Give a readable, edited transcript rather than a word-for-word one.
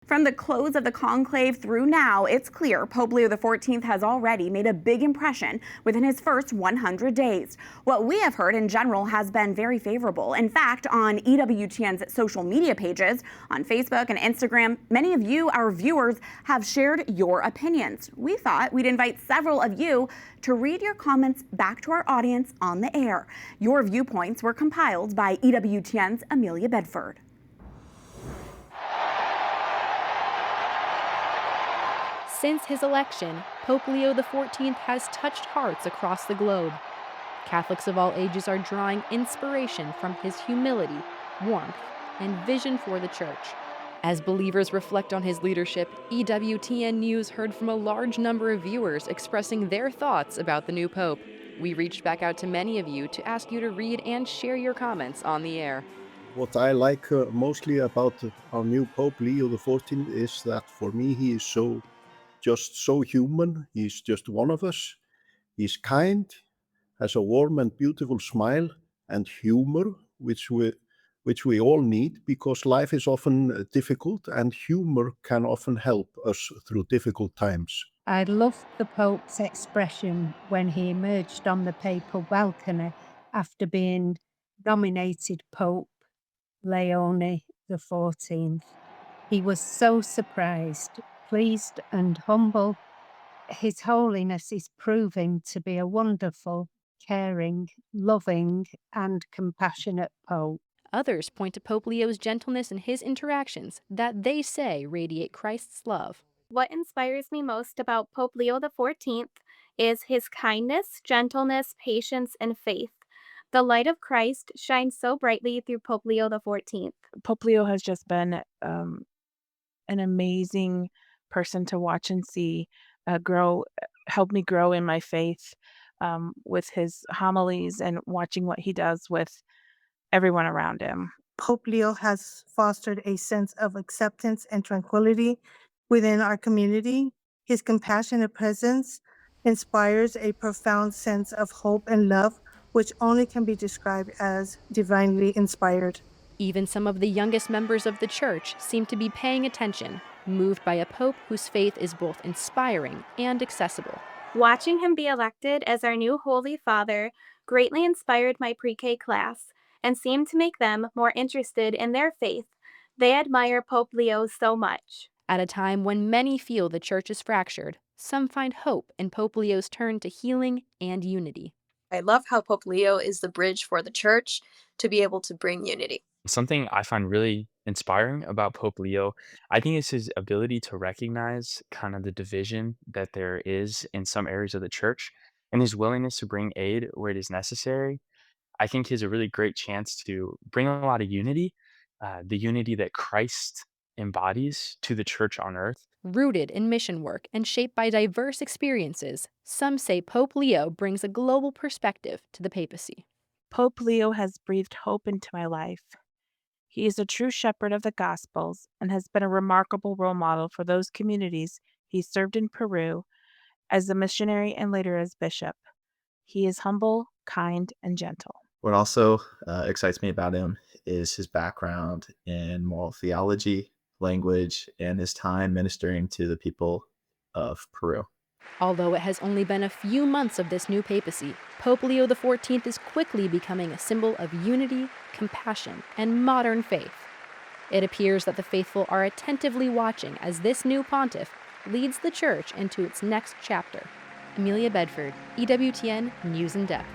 From the close of the conclave through now, it's clear Pope Leo XIV has already made a big impression within his first 100 days. What we have heard in general has been very favorable. In fact, on EWTN's social media pages, on Facebook and Instagram, many of you, our viewers, have shared your opinions. We thought we'd invite several of you to read your comments back to our audience on the air. Your viewpoints were compiled by EWTN's Amelia Bedford. Since his election, Pope Leo XIV has touched hearts across the globe. Catholics of all ages are drawing inspiration from his humility, warmth, and vision for the Church. As believers reflect on his leadership, EWTN News heard from a large number of viewers expressing their thoughts about the new Pope. We reached back out to many of you to ask you to read and share your comments on the air. What I like mostly about our new Pope Leo XIV is that for me he is just so human. He's just one of us. He's kind, has a warm and beautiful smile, and humor, which we all need, because life is often difficult and humor can often help us through difficult times. I loved the Pope's expression when he emerged on the papal balcony after being nominated Pope Leone XIV. He was so surprised, pleased and humble. His Holiness is proving to be a wonderful, caring, loving and compassionate Pope. Others point to Pope Leo's gentleness in his interactions that they say radiate Christ's love. What inspires me most about Pope Leo XIV is his kindness, gentleness, patience, and faith. The light of Christ shines so brightly through Pope Leo XIV. Pope Leo has just been an amazing person to watch and see help me grow in my faith with his homilies and watching what he does with everyone around him. Pope Leo has fostered a sense of acceptance and tranquility within our community. His compassionate presence inspires a profound sense of hope and love, which only can be described as divinely inspired. Even some of the youngest members of the Church seem to be paying attention, moved by a pope whose faith is both inspiring and accessible. Watching him be elected as our new Holy Father greatly inspired my pre-K class and seemed to make them more interested in their faith. They admire Pope Leo so much. At a time when many feel the Church is fractured, some find hope in Pope Leo's turn to healing and unity. I love how Pope Leo is the bridge for the Church to be able to bring unity. Something I find really inspiring about Pope Leo, I think, is his ability to recognize kind of the division that there is in some areas of the Church and his willingness to bring aid where it is necessary. I think he has a really great chance to bring a lot of unity, the unity that Christ embodies to the Church on earth. Rooted in mission work and shaped by diverse experiences, some say Pope Leo brings a global perspective to the papacy. Pope Leo has breathed hope into my life. He is a true shepherd of the Gospels and has been a remarkable role model for those communities he served in Peru as a missionary and later as bishop. He is humble, kind, and gentle. What also excites me about him is his background in moral theology, language, and his time ministering to the people of Peru. Although it has only been a few months of this new papacy, Pope Leo XIV is quickly becoming a symbol of unity, compassion, and modern faith. It appears that the faithful are attentively watching as this new pontiff leads the Church into its next chapter. Amelia Bedford, EWTN News In Depth.